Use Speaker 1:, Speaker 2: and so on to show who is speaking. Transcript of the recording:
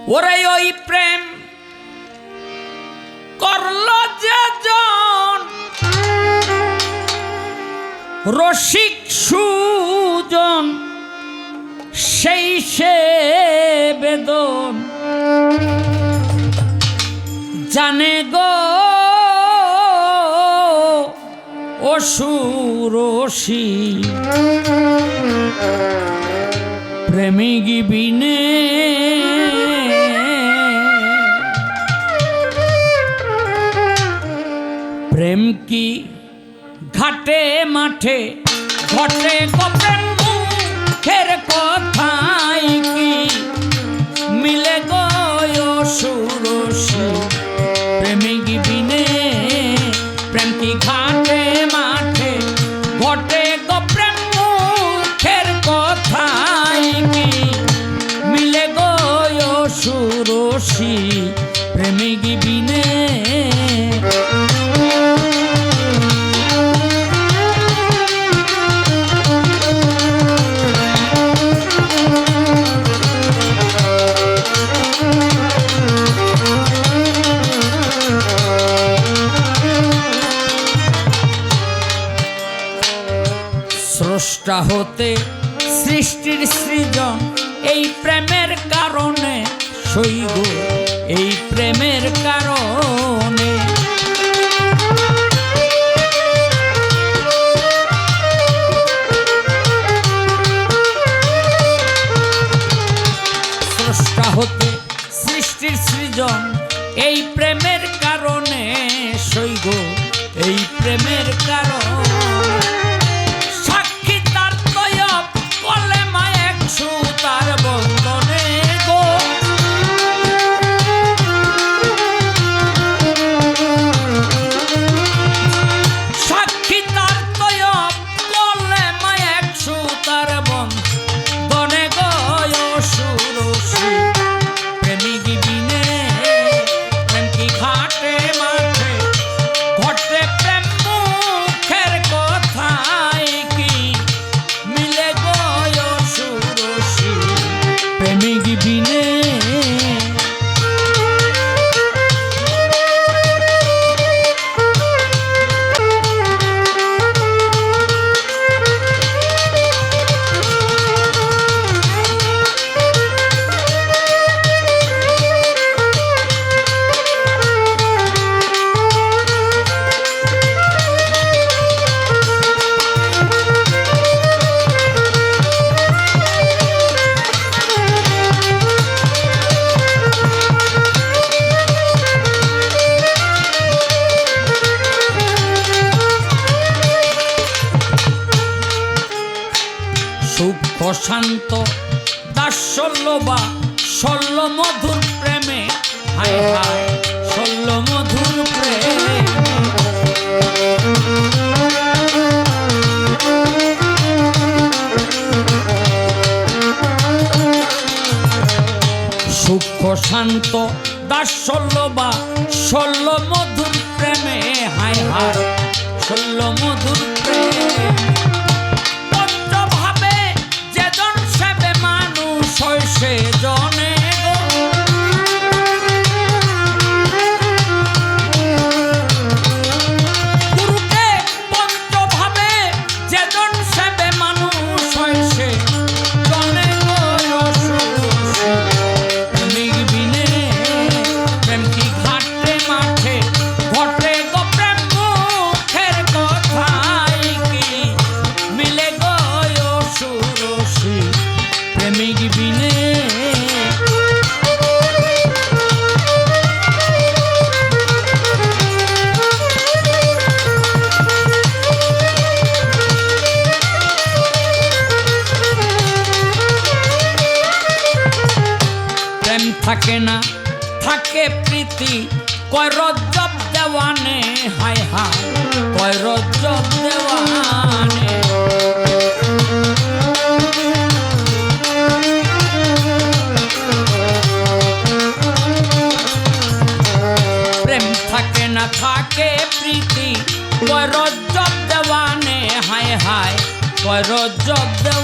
Speaker 1: ওরে ওই প্রেম করল যেজন রসিক সুজন সেই সে বেদন জানে গো অসুরসী প্রেমিক বিনে প্রেম কি ঘাটে মাঠে ঘটে গো প্রেম মুখের কথাই কি মিলে গো অসুরসী প্রেমিক বিনে প্রেম কি ঘাটে মাঠে ঘটে গো প্রেম মুখের কথাই কি মিলে গো অসুরসী প্রেমিক বিনে স্রষ্টা হতে সৃষ্টির সৃজন এই প্রেমের কারণে সইব এই প্রেমের কারণে স্রষ্টা হতে সৃষ্টির সৃজন এই প্রেমের কারণে সইব এই প্রেমের কারণে তার বন্ধনে গো সাক্ষী তার তয়ব করলে মায়ের সুতার বন্ধনে গো অসুরসী প্রেমিক বিনে প্রেম কি ঘাটে মাঠে ঘটে প্রেম মুখের কথাই কি মিলে গো অসুরসী প্রেমিক বিনে সূক্ষ্ম শান্ত দাসল্যবা সল্ল মধুর প্রেমে হায় হায় সল্ল মধুর প্রেমে সূক্ষ্ম শান্ত দাসল্যবা সল্ল মধুর প্রেমে হায় হায় সল্ল মধুর প্রেমে সে জনে গুরুকে পঞ্চভাবে যেজন সেবে মানুষ হয় সে জনে প্রেমিক বিনে প্রেম কি ঘাটে মাঠে ঘটে গো প্রেম মুখের কথাই কি মিলে গো অসুরসী প্রেমিক বিনে প্রেম থাকে না থাকে প্রীতি কয় রজ্জব দেওয়ানে হায় হায় কয় রজ্জব দেওয়ানে প্রেম থাকে না থাকে প্রীতি কয় রজ্জব দেওয়ানে হায় হায় কয় রজ্জব দেওয়ানে